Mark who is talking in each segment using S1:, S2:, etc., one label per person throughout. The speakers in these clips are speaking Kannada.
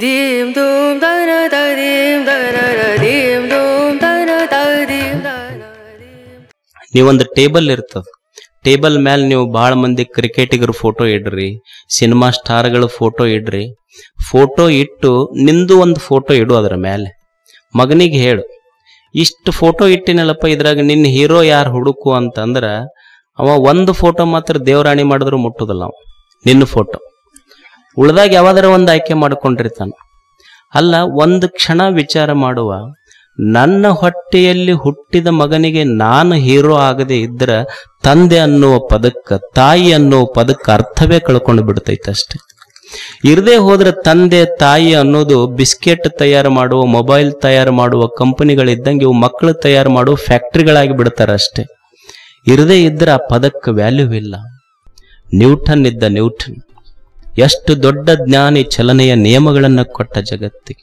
S1: Dim dum dana da dim dana da dim dum dana da dim dana dim.
S2: ನೀವೊಂದು ಟೇಬಲ್ ಇರ್ತದ, ಟೇಬಲ್ ಮೇಲೆ ನೀವು ಭಾಳ ಮಂದಿ ಕ್ರಿಕೆಟಿಗರ ಫೋಟೋ ಇಡ್ರಿ, ಸಿನಿಮಾ ಸ್ಟಾರ್ಗಳ ಫೋಟೋ ಇಡ್ರಿ. ಫೋಟೋ ಇಟ್ಟು ನಿಂದು ಒಂದು ಫೋಟೋ ಇಡು ಅದರ ಮೇಲೆ. ಮಗನಿಗೆ ಹೇಳು, ಇಷ್ಟು ಫೋಟೋ ಇಟ್ಟಿನಲ್ಲಪ್ಪ, ಇದ್ರಾಗ ನಿನ್ನ ಹೀರೋ ಯಾರು ಹುಡುಕು ಅಂತಂದ್ರ ಅವ ಒಂದು ಫೋಟೋ ಮಾತ್ರ ದೇವರಾಣಿ ಮಾಡಿದ್ರು ಮುಟ್ಟುದಲ್ಲ. ಅವ ನಿನ್ನ ಫೋಟೋ ಉಳ್ದಾಗ ಯಾವಾದರೂ ಒಂದು ಆಯ್ಕೆ ಮಾಡ್ಕೊಂಡಿರ್ತಾನ. ಅಲ್ಲ, ಒಂದು ಕ್ಷಣ ವಿಚಾರ ಮಾಡುವ, ನನ್ನ ಹೊಟ್ಟೆಯಲ್ಲಿ ಹುಟ್ಟಿದ ಮಗನಿಗೆ ನಾನು ಹೀರೋ ಆಗದೆ ಇದ್ರ ತಂದೆ ಅನ್ನುವ ಪದಕ್ಕೆ, ತಾಯಿ ಅನ್ನುವ ಪದಕ್ಕೆ ಅರ್ಥವೇ ಕಳ್ಕೊಂಡು ಬಿಡ್ತೈತೆ ಅಷ್ಟೆ. ಇರದೇ ಹೋದ್ರೆ ತಂದೆ ತಾಯಿ ಅನ್ನೋದು ಬಿಸ್ಕೆಟ್ ತಯಾರು ಮಾಡುವ, ಮೊಬೈಲ್ ತಯಾರು ಮಾಡುವ ಕಂಪನಿಗಳಿದ್ದಂಗೆ ಇವು ಮಕ್ಕಳು ತಯಾರು ಮಾಡುವ ಫ್ಯಾಕ್ಟ್ರಿಗಳಾಗಿ ಬಿಡ್ತಾರ ಅಷ್ಟೆ. ಇರದೇ ಇದ್ರೆ ಆ ಪದಕ್ಕೆ ವ್ಯಾಲ್ಯೂ ಇಲ್ಲ. ನ್ಯೂಟನ್ ಇದ್ದ ನ್ಯೂಟನ್ ಎಷ್ಟು ದೊಡ್ಡ ಜ್ಞಾನಿ, ಚಲನೆಯ ನಿಯಮಗಳನ್ನು ಕೊಟ್ಟ ಜಗತ್ತಿಗೆ.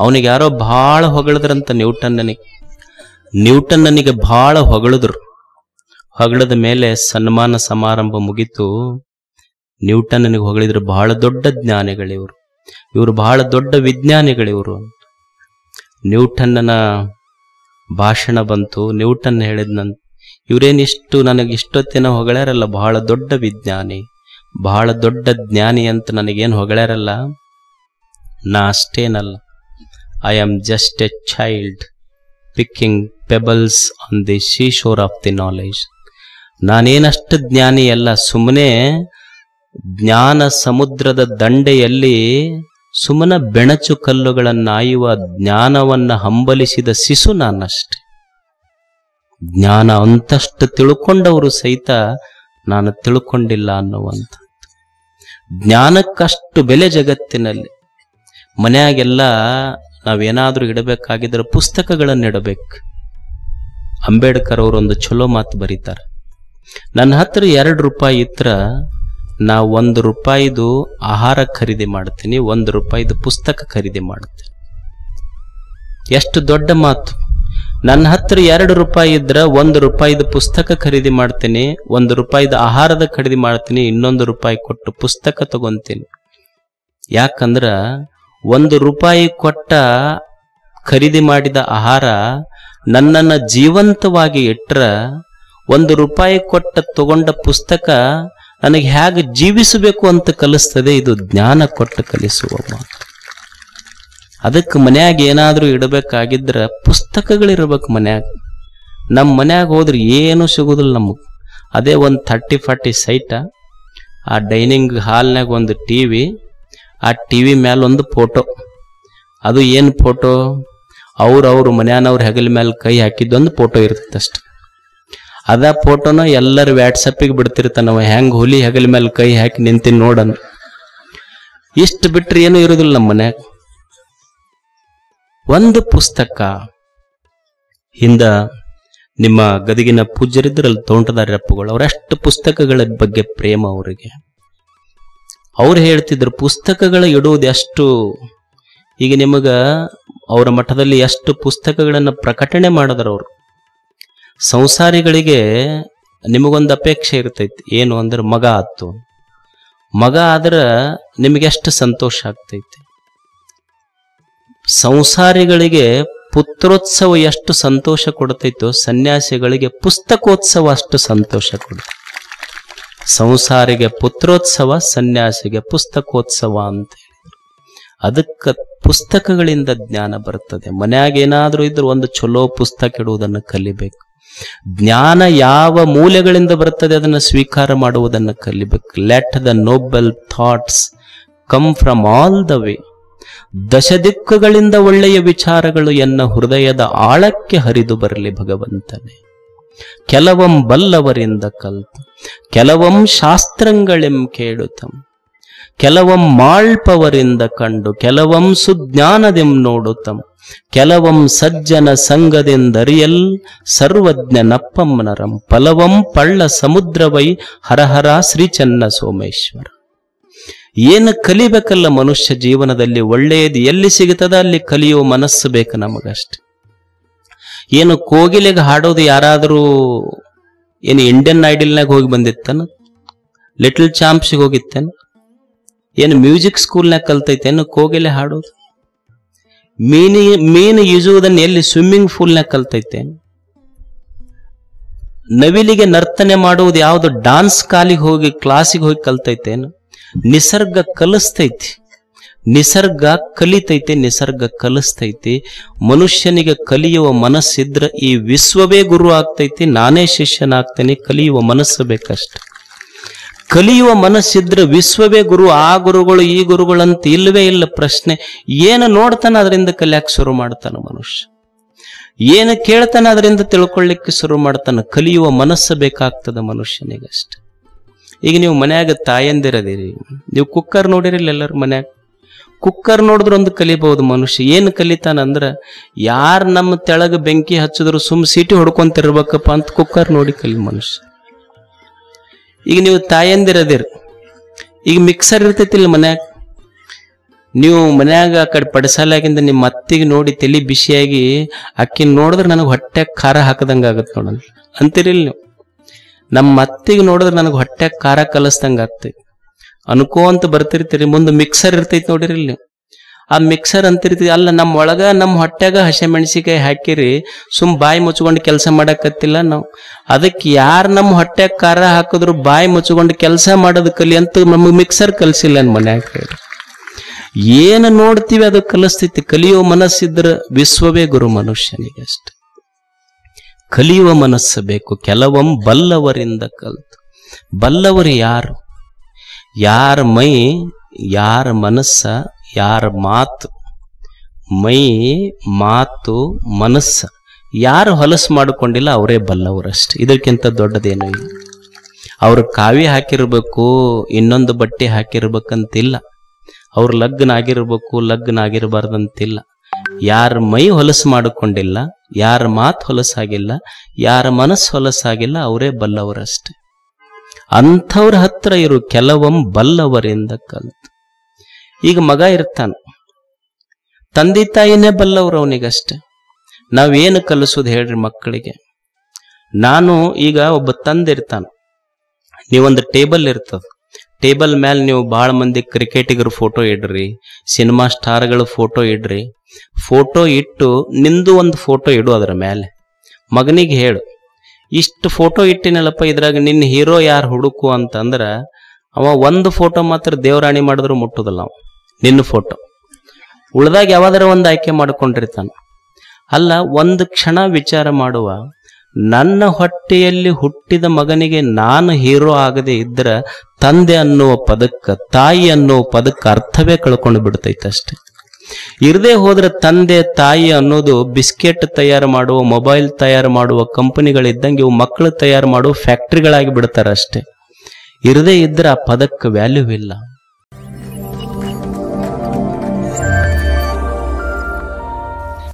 S2: ಅವನಿಗೆ ಯಾರೋ ಬಹಳ ಹೊಗಳಿದ್ರಂತ ನ್ಯೂಟನ್ನನಿಗೆ ಬಹಳ ಹೊಗಳಿದ್ರು. ಹೊಗಳದ ಮೇಲೆ ಸನ್ಮಾನ ಸಮಾರಂಭ ಮುಗಿತು. ನ್ಯೂಟನ್ನನಿಗೆ ಹೊಗಳಿದ್ರು, ಬಹಳ ದೊಡ್ಡ ಜ್ಞಾನಿಗಳಿವರು, ಇವರು ಬಹಳ ದೊಡ್ಡ ವಿಜ್ಞಾನಿಗಳಿವರು. ನ್ಯೂಟನ್ನನ ಭಾಷಣ ಬಂತು. ನ್ಯೂಟನ್ ಹೇಳಿದ್ನಂತ, ಇವರೇನಿಷ್ಟು ನನಗೆ ಇಷ್ಟೊತ್ತಿನ ಹೊಗಳ್ಯಾರಲ್ಲ, ಬಹಳ ದೊಡ್ಡ ವಿಜ್ಞಾನಿ, ಬಹಳ ದೊಡ್ಡ ಜ್ಞಾನಿ ಅಂತ ನನಗೇನು ಹೊಗಳ್ಯಾರಲ್ಲ, ನಾ ಅಷ್ಟೇನಲ್ಲ. I am just a child picking pebbles on the seashore of the knowledge. ನಾನೇನಷ್ಟು ಜ್ಞಾನಿ ಅಲ್ಲ, ಸುಮ್ಮನೆ ಜ್ಞಾನ ಸಮುದ್ರದ ದಂಡೆಯಲ್ಲಿ ಸುಮ್ಮನೆ ಬೆಣಚು ಕಲ್ಲುಗಳನ್ನಾಯುವ ಜ್ಞಾನವನ್ನ ಹಂಬಲಿಸಿದ ಶಿಶು ನಾನಷ್ಟೆ. ಜ್ಞಾನ ಅಂತಷ್ಟು ತಿಳ್ಕೊಂಡವರು ಸಹಿತ ನಾನು ತಿಳ್ಕೊಂಡಿಲ್ಲ ಅನ್ನುವಂಥ ಜ್ಞಾನಕ್ಕಷ್ಟು ಬೆಲೆ ಜಗತ್ತಿನಲ್ಲಿ. ಮನೆಯಾಗೆಲ್ಲ ನಾವೇನಾದ್ರೂ ಇಡಬೇಕಾಗಿದ್ರೆ ಪುಸ್ತಕಗಳನ್ನು ಇಡಬೇಕು. ಅಂಬೇಡ್ಕರ್ ಅವರೊಂದು ಚಲೋ ಮಾತು ಬರೀತಾರೆ, ನನ್ನ ಹತ್ರ 2 ರೂಪಾಯಿ ಇತ್ರ ನಾ 1 ರೂಪಾಯಿದು ಆಹಾರ ಖರೀದಿ ಮಾಡ್ತೀನಿ, 1 ರೂಪಾಯಿದು ಪುಸ್ತಕ ಖರೀದಿ ಮಾಡ್ತೀನಿ. ಎಷ್ಟು ದೊಡ್ಡ ಮಾತು. ನನ್ನ ಹತ್ರ 2 ರೂಪಾಯಿ ಇದ್ರ 1 ರೂಪಾಯಿದು ಪುಸ್ತಕ ಖರೀದಿ ಮಾಡ್ತೀನಿ, 1 ರೂಪಾಯಿದ ಆಹಾರದ ಖರೀದಿ ಮಾಡ್ತೀನಿ, 2 ರೂಪಾಯಿ ಕೊಟ್ಟು ಪುಸ್ತಕ ತಗೊಂತೀನಿ. ಯಾಕಂದ್ರ 1 ರೂಪಾಯಿ ಕೊಟ್ಟ ಖರೀದಿ ಮಾಡಿದ ಆಹಾರ ನನ್ನನ್ನ ಜೀವಂತವಾಗಿ ಇಟ್ರ, 1 ರೂಪಾಯಿ ಕೊಟ್ಟ ತಗೊಂಡ ಪುಸ್ತಕ ನನಗೆ ಹೇಗೆ ಜೀವಿಸಬೇಕು ಅಂತ ಕಲಿಸ್ತದೆ. ಇದು ಜ್ಞಾನ ಕೊಟ್ಟು ಕಲಿಸುವ ಮಾತು. ಅದಕ್ಕೆ ಮನ್ಯಾಗ ಏನಾದ್ರೂ ಇಡಬೇಕಾಗಿದ್ರ ಪುಸ್ತಕಗಳಿರ್ಬೇಕು ಮನ್ಯಾಗ. ನಮ್ಮ ಮನ್ಯಾಗ ಹೋದ್ರೆ ಏನು ಸಿಗುದಿಲ್ಲ ನಮಗ್. ಅದೇ ಒಂದು 30-40 ಸೈಟ, ಆ ಡೈನಿಂಗ್ ಹಾಲ್ನಾಗ ಒಂದು ಟಿವಿ, ಆ ಟಿವಿ ಮೇಲೆ ಒಂದು ಫೋಟೋ. ಅದು ಏನು ಫೋಟೋ? ಅವ್ರು ಮನ್ಯಾನವ್ರ ಹೆಗಲ ಮೇಲೆ ಕೈ ಹಾಕಿದ್ದೊಂದು ಫೋಟೋ ಇರ್ತೈತಷ್ಟೆ. ಅದ ಫೋಟೋನ ಎಲ್ಲರೂ ವ್ಯಾಟ್ಸಪ್ಪಿಗೆ ಬಿಡ್ತಿರ್ತಾನವ, ಹೆಂಗ್ ಹುಲಿ ಹೆಗಲ ಮೇಲೆ ಕೈ ಹಾಕಿ ನಿಂತೀನಿ ನೋಡನ್. ಇಷ್ಟು ಬಿಟ್ರೆ ಏನು ಇರುದಿಲ್ಲ ನಮ್ಮ ಮನ್ಯಾಗ. ಒಂದು ಪುಸ್ತಕ. ಹಿಂದ ನಿಮ್ಮ ಗದಗಿನ ಪೂಜ್ಯರಿದ್ರಲ್ಲಿ ತೋಂಟದಾರ್ಯಪ್ಪಗಳು, ಅವರಷ್ಟು ಪುಸ್ತಕಗಳ ಬಗ್ಗೆ ಪ್ರೇಮ ಅವರಿಗೆ. ಅವ್ರು ಹೇಳ್ತಿದ್ರು, ಪುಸ್ತಕಗಳ ಇಡುವುದು ಎಷ್ಟು. ಈಗ ನಿಮಗ ಅವರ ಮಠದಲ್ಲಿ ಎಷ್ಟು ಪುಸ್ತಕಗಳನ್ನು ಪ್ರಕಟಣೆ ಮಾಡಿದ್ರು ಅವರು. ಸಂಸಾರಿಗಳಿಗೆ ನಿಮಗೊಂದು ಅಪೇಕ್ಷೆ ಇರ್ತೈತಿ, ಏನು ಅಂದ್ರೆ ಮಗ ಆತು. ಮಗ ಆದ್ರೆ ನಿಮಗೆಷ್ಟು ಸಂತೋಷ ಆಗ್ತೈತಿ. ಸಂಸಾರಿಗಳಿಗೆ ಪುತ್ರೋತ್ಸವ ಎಷ್ಟು ಸಂತೋಷ ಕೊಡ್ತೈತೋ, ಸನ್ಯಾಸಿಗಳಿಗೆ ಪುಸ್ತಕೋತ್ಸವ ಅಷ್ಟು ಸಂತೋಷ ಕೊಡುತ್ತೆ. ಸಂಸಾರಿಗೆ ಪುತ್ರೋತ್ಸವ, ಸನ್ಯಾಸಿಗೆ ಪುಸ್ತಕೋತ್ಸವ ಅಂತ ಹೇಳಿದ್ರು. ಅದಕ್ಕೆ ಪುಸ್ತಕಗಳಿಂದ ಜ್ಞಾನ ಬರ್ತದೆ. ಮನ್ಯಾಗ ಏನಾದ್ರೂ ಇದ್ರೆ ಒಂದು ಚಲೋ ಪುಸ್ತಕ ಇಡುವುದನ್ನು ಕಲಿಬೇಕು. ಜ್ಞಾನ ಯಾವ ಮೂಲೆಗಳಿಂದ ಬರ್ತದೆ ಅದನ್ನು ಸ್ವೀಕಾರ ಮಾಡುವುದನ್ನು ಕಲಿಬೇಕು. Let the Nobel thoughts come from all the way. ದಶ ದಿಕ್ಕುಗಳಿಂದ ಒಳ್ಳೆಯ ವಿಚಾರಗಳು ಎನ್ನ ಹೃದಯದ ಆಳಕ್ಕೆ ಹರಿದು ಬರಲಿ ಭಗವಂತನೇ. ಕೆಲವಂ ಬಲ್ಲವರಿಂದ ಕಲ್ತು, ಕೆಲವಂ ಶಾಸ್ತ್ರಗಳೆಂ ಕೇಳುತ್ತಂ, ಕೆಲವಂ ಮಾಳ್ಪವರಿಂದ ಕಂಡು, ಕೆಲವಂ ಸುಜ್ಞಾನದೆಂ ನೋಡುತ್ತಂ, ಕೆಲವಂ ಸಜ್ಜನ ಸಂಗದೆಂದರಿಯಲ್ ಸರ್ವಜ್ಞ ನಪ್ಪಮ್ಮನರಂ, ಫಲವಂ ಪಳ್ಳ ಸಮುದ್ರವೈ ಹರಹರ ಶ್ರೀ ಚನ್ನ ಸೋಮೇಶ್ವರ. ಏನು ಕಲಿಬೇಕಲ್ಲ ಮನುಷ್ಯ ಜೀವನದಲ್ಲಿ. ಒಳ್ಳೆಯದು ಎಲ್ಲಿ ಸಿಗುತ್ತದ ಅಲ್ಲಿ ಕಲಿಯುವ ಮನಸ್ಸು ಬೇಕು ನಮಗಷ್ಟೆ. ಏನು ಕೋಗಿಲೆಗೆ ಹಾಡೋದು ಯಾರಾದರೂ ಏನು ಇಂಡಿಯನ್ ಐಡಲ್ನಾಗ ಹೋಗಿ ಬಂದಿತ್ತಾನ? ಲಿಟಲ್ ಚಾಂಪ್ಸ್ಗೆ ಹೋಗಿತ್ತೇನು? ಏನು ಮ್ಯೂಸಿಕ್ ಸ್ಕೂಲ್ನಾಗ ಕಲ್ತೈತೇನು ಕೋಗಿಲೆ ಹಾಡೋದು? ಮೀನು ಈಜುವುದನ್ನು ಎಲ್ಲಿ ಸ್ವಿಮ್ಮಿಂಗ್ ಪೂಲ್ನಾಗ ಕಲ್ತೈತೇನು? ನವಿಲಿಗೆ ನರ್ತನೆ ಮಾಡುವುದು ಯಾವುದು ಡಾನ್ಸ್ ಕ್ಲಾಸಿಗೆ ಹೋಗಿ ಕಲ್ತೈತೇನು? ನಿಸರ್ಗ ಕಲಿಸ್ತೈತಿ, ನಿಸರ್ಗ ಕಲಿತೈತೆ, ನಿಸರ್ಗ ಕಲಿಸ್ತೈತಿ. ಮನುಷ್ಯನಿಗೆ ಕಲಿಯುವ ಮನಸ್ಸಿದ್ರೆ ಈ ವಿಶ್ವವೇ ಗುರು ಆಗ್ತೈತಿ, ನಾನೇ ಶಿಷ್ಯನಾಗ್ತೇನೆ. ಕಲಿಯುವ ಮನಸ್ಸು ಬೇಕಷ್ಟೆ. ಕಲಿಯುವ ಮನಸ್ಸಿದ್ರೆ ವಿಶ್ವವೇ ಗುರು. ಆ ಗುರುಗಳು ಈ ಗುರುಗಳಂತ ಇಲ್ಲವೇ ಇಲ್ಲ ಪ್ರಶ್ನೆ. ಏನು ನೋಡ್ತಾನ ಅದರಿಂದ ಕಲಿಯಕ್ಕೆ ಶುರು ಮಾಡ್ತಾನ ಮನುಷ್ಯ, ಏನು ಕೇಳ್ತಾನ ಅದರಿಂದ ತಿಳ್ಕೊಳ್ಳಿಕ್ಕೆ ಶುರು ಮಾಡ್ತಾನ. ಕಲಿಯುವ ಮನಸ್ಸು ಬೇಕಾಗ್ತದ ಮನುಷ್ಯನಿಗಷ್ಟೆ. ಈಗ ನೀವು ಮನ್ಯಾಗ ತಾಯಂದಿರದಿರಿ, ನೀವು ಕುಕ್ಕರ್ ನೋಡಿರಿಲ್ಲ ಎಲ್ಲರೂ ಮನ್ಯಾಗ? ಕುಕ್ಕರ್ ನೋಡಿದ್ರೆ ಒಂದು ಕಲಿಬಹುದು ಮನುಷ್ಯ. ಏನು ಕಲಿತಾನಂದ್ರ, ಯಾರು ನಮ್ಮ ತೆಳಗ ಬೆಂಕಿ ಹಚ್ಚಿದ್ರು ಸೀಟಿ ಹೊಡ್ಕೊಂತಿರ್ಬೇಕಪ್ಪ ಅಂತ ಕುಕ್ಕರ್ ನೋಡಿ ಕಲಿ ಮನುಷ್ಯ. ಈಗ ನೀವು ತಾಯಂದಿರದಿರಿ, ಈಗ ಮಿಕ್ಸರ್ ಇರ್ತೈತಿಲ್ಲ ಮನ್ಯಾಗ, ನೀವು ಮನ್ಯಾಗ ಆ ಕಡೆ ಪಡಸಾಲಾಗಿಂದ ನಿಮ್ಮ ಅತ್ತಿಗೆ ನೋಡಿ ತಲೆ ಬಿಸಿಯಾಗಿ ಅಕ್ಕಿನ ನೋಡಿದ್ರೆ ನನಗೆ ಹೊಟ್ಟೆ ಖಾರ ಹಾಕದಂಗ ಆಗತ್ತೆ ನೋಡಲ್ ಅಂತಿರಿಲ್ಲ ನೀವು. ನಮ್ಮ ಅತ್ತಿಗೆ ನೋಡಿದ್ರೆ ನನಗೆ ಹೊಟ್ಟೆ ಖಾರ ಕಲಿಸ್ದಂಗ ಆಗ್ತೈತಿ ಅನ್ಕೋ ಅಂತ ಬರ್ತಿರ್ತೀರಿ. ಮುಂದೆ ಮಿಕ್ಸರ್ ಇರ್ತೈತಿ ನೋಡಿರಿಲ್ಲ ನೀವು, ಆ ಮಿಕ್ಸರ್ ಅಂತಿರ್ತೀವಿ. ಅಲ್ಲ ನಮ್ಮ ಒಳಗ ನಮ್ಮ ಹೊಟ್ಯಾಗ ಹಸಿಮೆಣಸಿಕಾಯಿ ಹಾಕಿರಿ, ಸುಮ್ ಬಾಯಿ ಮುಚ್ಕೊಂಡು ಕೆಲಸ ಮಾಡಕತ್ತಿಲ್ಲ ನಾವು. ಅದಕ್ಕೆ ಯಾರು ನಮ್ಮ ಹೊಟ್ಯಾಗ ಖಾರ ಹಾಕಿದ್ರು ಬಾಯಿ ಮುಚ್ಕೊಂಡು ಕೆಲಸ ಮಾಡೋದು ಕಲಿ ಅಂತ ನಮಗೆ ಮಿಕ್ಸರ್ ಕಲಿಸಿಲ್ಲ ಮನ್ಯಾಗ. ಏನು ನೋಡ್ತೀವಿ ಅದು ಕಲಿಸ್ತೈತಿ. ಕಲಿಯುವ ಮನಸ್ಸಿದ್ರೆ ವಿಶ್ವವೇ ಗುರು ಮನುಷ್ಯನಿಗೆ ಅಷ್ಟೆ. ಕಲಿಯುವ ಮನಸ್ಸು ಬೇಕು. ಕೆಲವೊಮ್ಮೆ ಬಲ್ಲವರಿಂದ ಕಲ್ತು. ಬಲ್ಲವರು ಯಾರು? ಯಾರ ಮೈ, ಯಾರ ಮನಸ್ಸ, ಯಾರ ಮಾತು, ಮೈ ಮಾತು ಮನಸ್ಸ ಯಾರು ಹೊಲಸು ಮಾಡಿಕೊಂಡಿಲ್ಲ ಅವರೇ ಬಲ್ಲವರಷ್ಟೆ. ಇದಕ್ಕಿಂತ ದೊಡ್ಡದೇನು ಇಲ್ಲ. ಅವ್ರ ಕಾವಿ ಹಾಕಿರ್ಬೇಕು, ಇನ್ನೊಂದು ಬಟ್ಟೆ ಹಾಕಿರ್ಬೇಕಂತಿಲ್ಲ. ಅವ್ರ ಲಗ್ನ ಆಗಿರ್ಬೇಕು, ಲಗ್ನ ಆಗಿರಬಾರ್ದಂತಿಲ್ಲ. ಯಾರ ಮೈ ಹೊಲಸು ಮಾಡಿಕೊಂಡಿಲ್ಲ, ಯಾರ ಮಾತು ಹೊಲಸಾಗಿಲ್ಲ, ಯಾರ ಮನಸ್ಸು ಹೊಲಸಾಗಿಲ್ಲ, ಅವರೇ ಬಲ್ಲವರಷ್ಟೆ. ಅಂಥವ್ರ ಹತ್ರ ಇರು ಕೆಲವೊಮ್ಮೆ ಬಲ್ಲವರಿಂದ ಕಲ್ತು. ಈಗ ಮಗ ಇರ್ತಾನ, ತಂದೆ ತಾಯಿನೇ ಬಲ್ಲವ್ರು ಅವನಿಗಷ್ಟೆ. ನಾವೇನು ಕಲಿಸೋದು ಹೇಳ್ರಿ ಮಕ್ಕಳಿಗೆ? ನಾನು ಈಗ ಒಬ್ಬ ತಂದಿರ್ತಾನ, ನೀವೊಂದು ಟೇಬಲ್ ಇರ್ತದ, ಟೇಬಲ್ ಮೇಲೆ ನೀವು ಭಾಳ ಮಂದಿ ಕ್ರಿಕೆಟಿಗರ ಫೋಟೋ ಇಡ್ರಿ, ಸಿನಿಮಾ ಸ್ಟಾರ್ಗಳ ಫೋಟೋ ಇಡ್ರಿ. ಫೋಟೋ ಇಟ್ಟು ನಿಂದು ಒಂದು ಫೋಟೋ ಇಡು ಅದರ ಮೇಲೆ. ಮಗನಿಗೆ ಹೇಳು, ಇಷ್ಟು ಫೋಟೋ ಇಟ್ಟಿನಲ್ಲಪ್ಪ, ಇದ್ರಾಗ ನಿನ್ನ ಹೀರೋ ಯಾರು ಹುಡುಕು ಅಂತಂದ್ರ ಅವ ಒಂದು ಫೋಟೋ ಮಾತ್ರ ದೇವರಾಣಿ ಮಾಡಿದ್ರು ಮುಟ್ಟುದಲ್ಲ ಅವ, ನಿನ್ನ ಫೋಟೋ. ಉಳ್ದಾಗ ಯಾವಾದರೂ ಒಂದು ಆಯ್ಕೆ ಮಾಡ್ಕೊಂಡಿರ್ತಾನ. ಅಲ್ಲ, ಒಂದು ಕ್ಷಣ ವಿಚಾರ ಮಾಡುವ, ನನ್ನ ಹೊಟ್ಟೆಯಲ್ಲಿ ಹುಟ್ಟಿದ ಮಗನಿಗೆ ನಾನು ಹೀರೋ ಆಗದೆ ಇದ್ರ ತಂದೆ ಅನ್ನುವ ಪದಕ್ಕೆ, ತಾಯಿ ಅನ್ನುವ ಪದಕ್ಕೆ ಅರ್ಥವೇ ಕಳ್ಕೊಂಡು ಬಿಡ್ತೈತಷ್ಟೆ. ಇರದೇ ಹೋದ್ರೆ ತಂದೆ ತಾಯಿ ಅನ್ನೋದು ಬಿಸ್ಕೆಟ್ ತಯಾರು ಮಾಡುವ, ಮೊಬೈಲ್ ತಯಾರು ಮಾಡುವ ಕಂಪನಿಗಳಿದ್ದಂಗೆ ಇವು ಮಕ್ಕಳು ತಯಾರು ಮಾಡುವ ಫ್ಯಾಕ್ಟ್ರಿಗಳಾಗಿ ಬಿಡ್ತಾರಷ್ಟೇ. ಇರದೇ ಇದ್ರೆ ಆ ಪದಕ್ಕೆ ವ್ಯಾಲ್ಯೂ ಇಲ್ಲ.